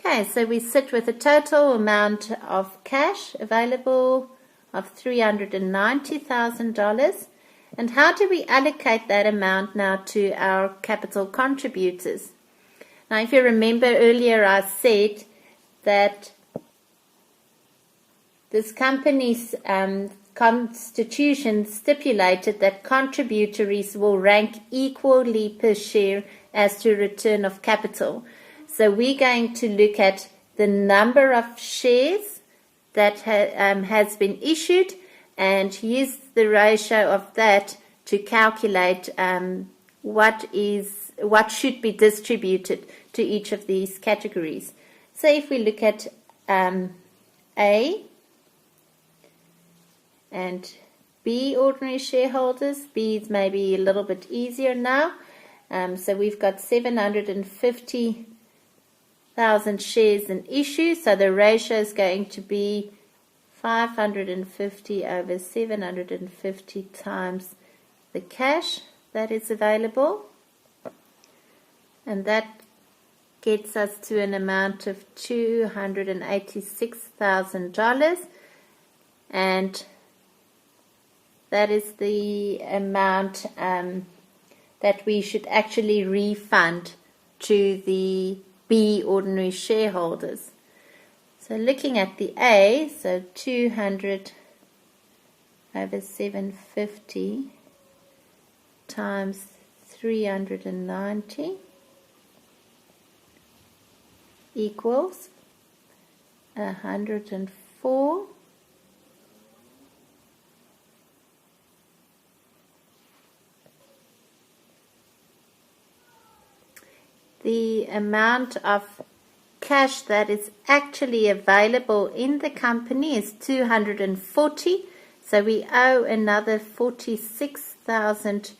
Okay, so we sit with a total amount of cash available of $390,000. And how do we allocate that amount now to our capital contributors? Now, if you remember earlier, I said that this company's constitution stipulated that contributories will rank equally per share as to return of capital. So we're going to look at the number of shares that has been issued and use the ratio of that to calculate what should be distributed to each of these categories. So if we look at A and B ordinary shareholders, B is maybe a little bit easier now. So we've got 750,000 shares in issue, so the ratio is going to be 550 over 750 times the cash that is available, and that gets us to an amount of $286,000, and that is the amount that we should actually refund to the B ordinary shareholders. So looking at the A, so 200 over 750 times 390 equals 104. The amount of cash that is actually available in the company is 240, so we owe another 46,000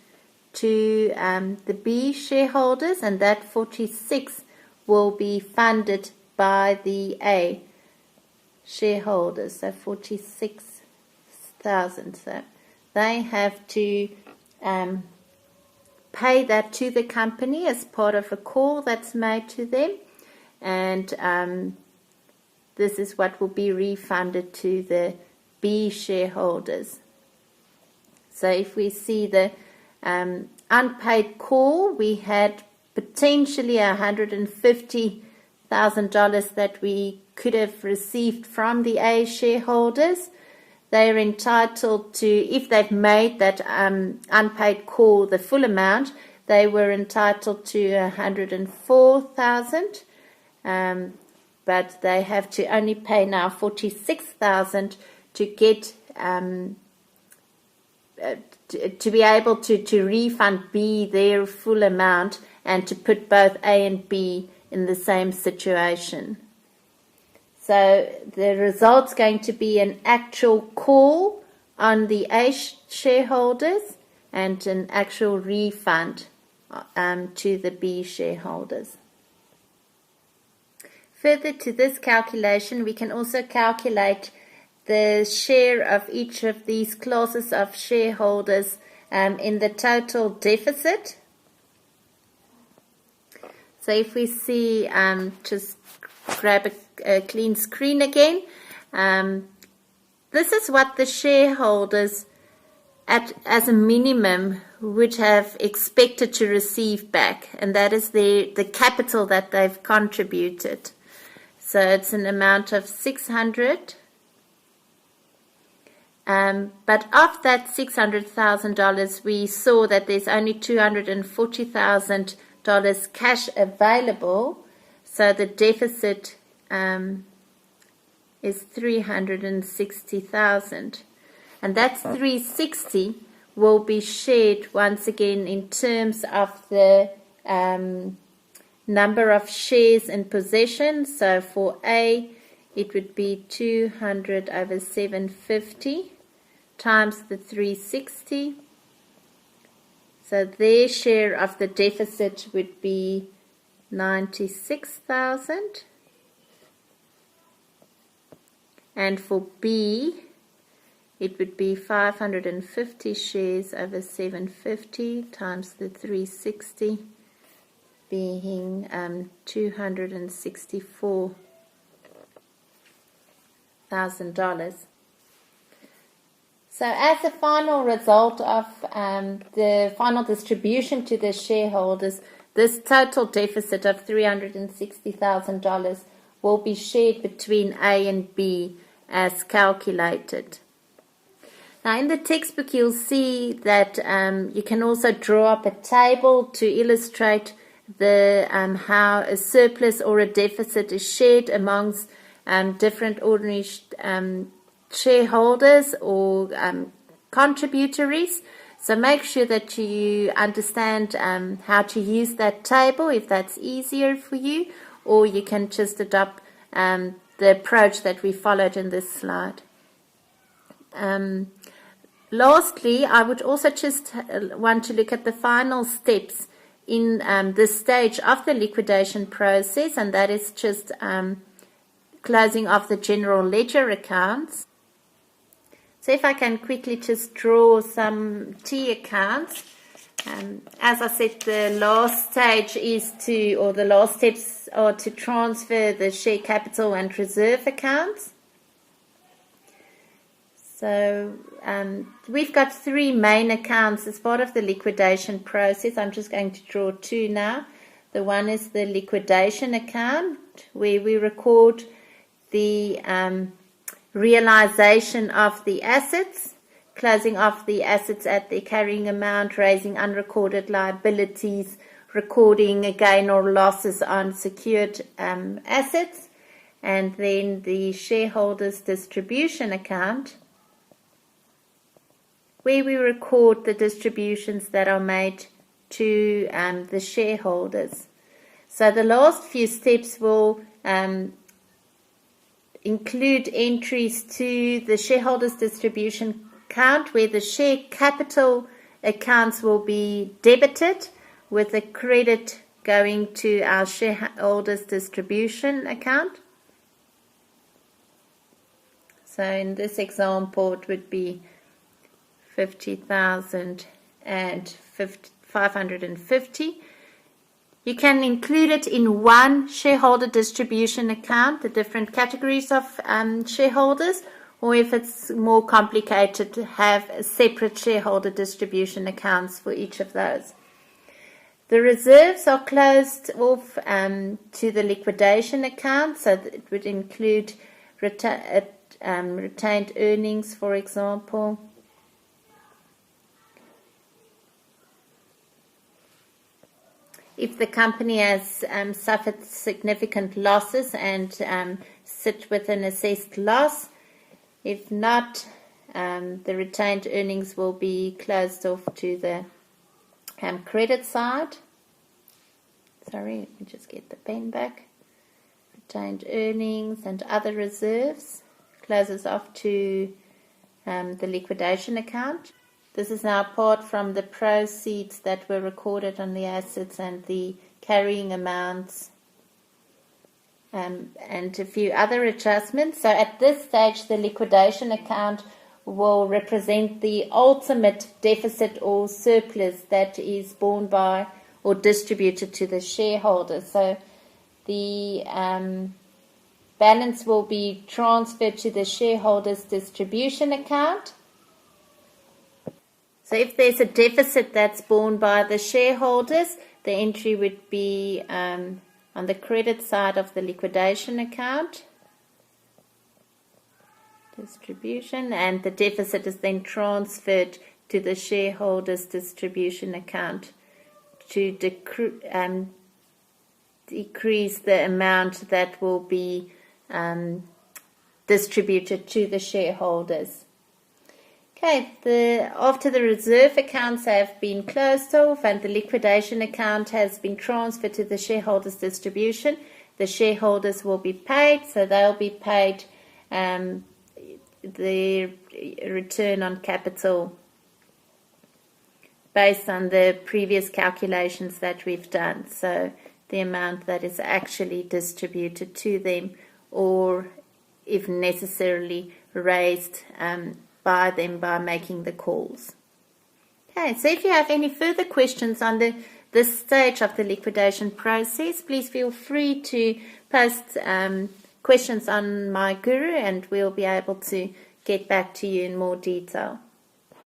to the B shareholders, and that 46 will be funded by the A shareholders, so 46,000. So they have to pay that to the company as part of a call that's made to them, and this is what will be refunded to the B shareholders. So if we see the unpaid call, we had potentially $150,000 that we could have received from the A shareholders. They're entitled to, if they've made that unpaid call, the full amount, they were entitled to $104,000, but they have to only pay now $46,000 to get to be able to refund B their full amount and to put both A and B in the same situation. So the result's going to be an actual call on the A shareholders and an actual refund to the B shareholders. Further to this calculation, we can also calculate the share of each of these classes of shareholders in the total deficit. So if we see, just grab a clean screen again, this is what the shareholders as a minimum would have expected to receive back, and that is the capital that they've contributed. So it's an amount of 600. But of that $600,000, we saw that there's only $240,000 cash available, so the deficit is $360,000, and that's $360 will be shared once again in terms of the number of shares in possession. So for A, it would be 200 over 750 times the 360. So their share of the deficit would be 96,000. And for B, it would be 550 shares over 750 times the 360. being $264,000. So as a final result of the final distribution to the shareholders, this total deficit of $360,000 will be shared between A and B as calculated. Now in the textbook you'll see that you can also draw up a table to illustrate the how a surplus or a deficit is shared amongst different ordinary shareholders or contributories. So make sure that you understand how to use that table if that's easier for you, or you can just adopt the approach that we followed in this slide. Lastly, I would also just want to look at the final steps in this stage of the liquidation process, and that is just closing off the general ledger accounts. So if I can quickly just draw some T accounts. As I said, the last stage is to, or the last steps are to transfer the share capital and reserve accounts. So we've got three main accounts as part of the liquidation process. I'm just going to draw two now. The one is the liquidation account, where we record the realization of the assets, closing off the assets at their carrying amount, raising unrecorded liabilities, recording a gain or losses on secured assets, and then the shareholders distribution account, where we record the distributions that are made to the shareholders. So the last few steps will include entries to the shareholders distribution account, where the share capital accounts will be debited with a credit going to our shareholders distribution account. So in this example it would be 50,550. You can include it in one shareholder distribution account, the different categories of shareholders, or if it's more complicated, to have a separate shareholder distribution accounts for each of those. The reserves are closed off to the liquidation account, so that it would include retained earnings, for example. If the company has suffered significant losses and sit with an assessed loss. If not, the retained earnings will be closed off to the credit side. Sorry, let me just get the pen back. Retained earnings and other reserves closes off to the liquidation account. This is now apart from the proceeds that were recorded on the assets and the carrying amounts and a few other adjustments. So at this stage, the liquidation account will represent the ultimate deficit or surplus that is borne by or distributed to the shareholders. So the balance will be transferred to the shareholders distribution account. So if there's a deficit that's borne by the shareholders, the entry would be on the credit side of the liquidation account, distribution, and the deficit is then transferred to the shareholders distribution account to decrease the amount that will be distributed to the shareholders. Okay, after the reserve accounts have been closed off and the liquidation account has been transferred to the shareholders distribution, the shareholders will be paid, so they'll be paid the return on capital based on the previous calculations that we've done. So the amount that is actually distributed to them, or if necessarily raised by them by making the calls. Okay, so if you have any further questions on the this stage of the liquidation process, please feel free to post questions on my guru, and we'll be able to get back to you in more detail.